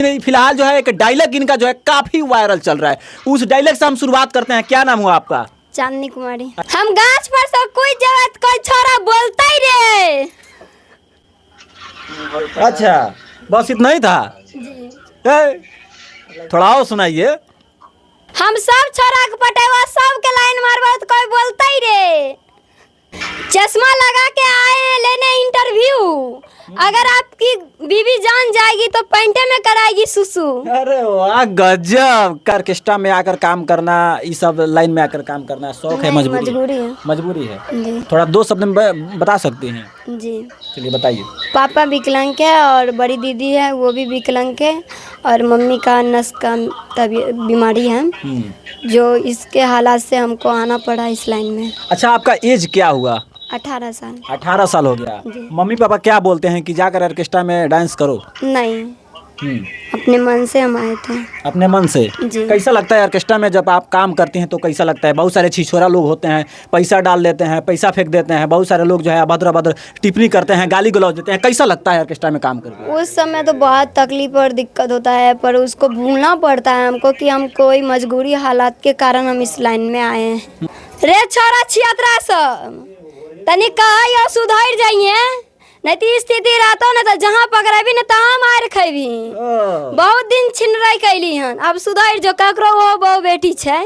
फिलहाल जो है एक डायलॉग इनका जो है काफी वायरल चल रहा है, उस डायलॉग से हम शुरुआत करते हैं। क्या नाम हुआ आपका? चांदनी कुमारी। हम गाछ पर से कोई जगह कोई छोरा बोलता ही रे। अच्छा, बस इतना ही था? थोड़ा और सुनाइए। हम सब छोरा के पटेवा सब के लाइन मारवा तो कोई बोलता ही रे। चश्मा लगा के आए हैं लेने इंटरव्यू, अगर आपकी बीवी जान जाएगी तो पैंटे में कराएगी सुसु। अरे वाह, गजब। ऑर्केस्ट्रा में आकर काम करना, इस सब लाइन में आकर काम करना शौक है, मजबूरी है? मजबूरी है जी। थोड़ा दो शब्द में बता सकती हैं? जी चलिए बताइए। पापा विकलांग है और बड़ी दीदी है वो भी विकलांग है, और मम्मी का नस का बीमारी है, जो इसके हालात से हमको आना पड़ा इस लाइन में। अच्छा, आपका एज क्या हुआ? 18 साल। 18 साल हो गया। मम्मी पापा क्या बोलते हैं कि जाकर ऑर्केस्ट्रा में डांस करो? नहीं, अपने मन से हम आए थे। अपने मन से? जी। कैसा लगता है ऑर्केस्ट्रा में जब आप काम करते हैं तो कैसा लगता है? बहुत सारे छिछोरा लोग होते हैं, पैसा डाल देते हैं, पैसा फेंक देते हैं, बहुत सारे लोग जो है अभद्र अभद्र टिप्पणी करते हैं, गाली गलौज देते हैं। कैसा लगता है ऑर्केस्ट्रा में काम करके? उस समय तो बहुत तकलीफ और दिक्कत होता है, पर उसको भूलना पड़ता है हमको कि हम कोई मजबूरी हालात के कारण हम इस लाइन में आए हैं। रे छोरा छियतरा सब तनी कहा सुधर जाइए, नहीं तो स्थिति रहता ना तो जहाँ पकड़बी ना तहाँ मार खेबी। बहुत दिन छिन रही कैली हन, अब सुधर जो ककरो वो बहु बेटी छै।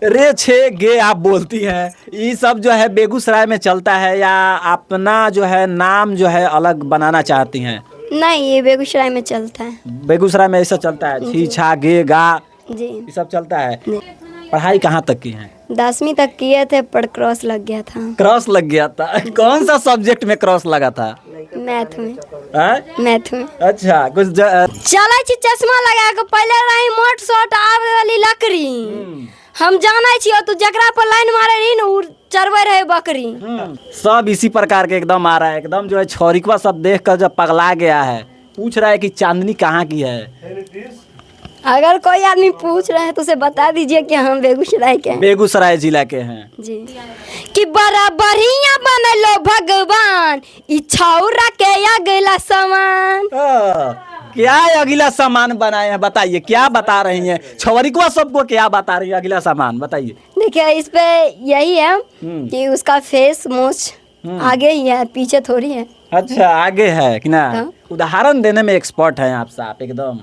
रे छे गे आप बोलती हैं, ये सब जो है बेगूसराय में चलता है या अपना जो है नाम जो है अलग बनाना चाहती हैं? नहीं, ये बेगूसराय में चलता है। बेगूसराय में ऐसा चलता है, छी छा गे गा जी ये सब चलता है। पढ़ाई कहाँ तक की है? 10वीं तक किए थे पर क्रॉस लग गया था। क्रॉस लग गया था? कौन सा सब्जेक्ट में क्रॉस लगा था? मैथ में। मैथ में। अच्छा, कुछ चला चश्मा लगा के पहले रही मोट शॉट आवे वाली लकड़ी, हम जाना छियो तो जकरा पर लाइन मारे रही ना चरवे रहे बकरी। सब इसी प्रकार के एकदम आ रहा है, एकदम जो है छोरिकवा सब देख कर जब पगला गया है, पूछ रहा है कि चांदनी कहाँ की है। अगर कोई आदमी पूछ रहे हैं तो उसे बता दीजिए कि हम बेगूसराय के हैं। बेगूसराय जिला के हैं जी। कि बराबरिया बनलो भगवान, इच्छाउरा के अगला सामान। क्या अगला सामान बनाए हैं बताइए, क्या बता रही हैं? छोरिकवा सबको क्या बता रही है अगला सामान बताइए। देखिए इस पे यही है कि उसका फेस मूछ आगे ही है, पीछे थोड़ी है। अच्छा, आगे है कि ना? उदाहरण देने में एक्सपर्ट हैं आप साहब एकदम।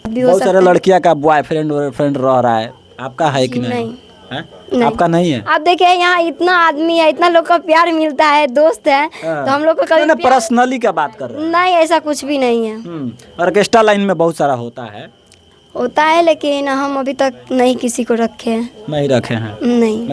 बहुत सारे लड़कियां का बॉयफ्रेंड फ्रेंड रह रहा है, आपका है कि नहीं? नहीं। आपका नहीं है? आप देखिए यहाँ इतना आदमी है, इतना लोग का प्यार मिलता है, दोस्त है, तो हम लोग को कभी पर्सनली का बात कर रहे हैं? नहीं, ऐसा कुछ भी नहीं है। ऑर्केस्ट्रा लाइन में बहुत सारा होता है, लेकिन हम अभी तक नहीं किसी को रखे हैं। नहीं रखे हैं? नहीं।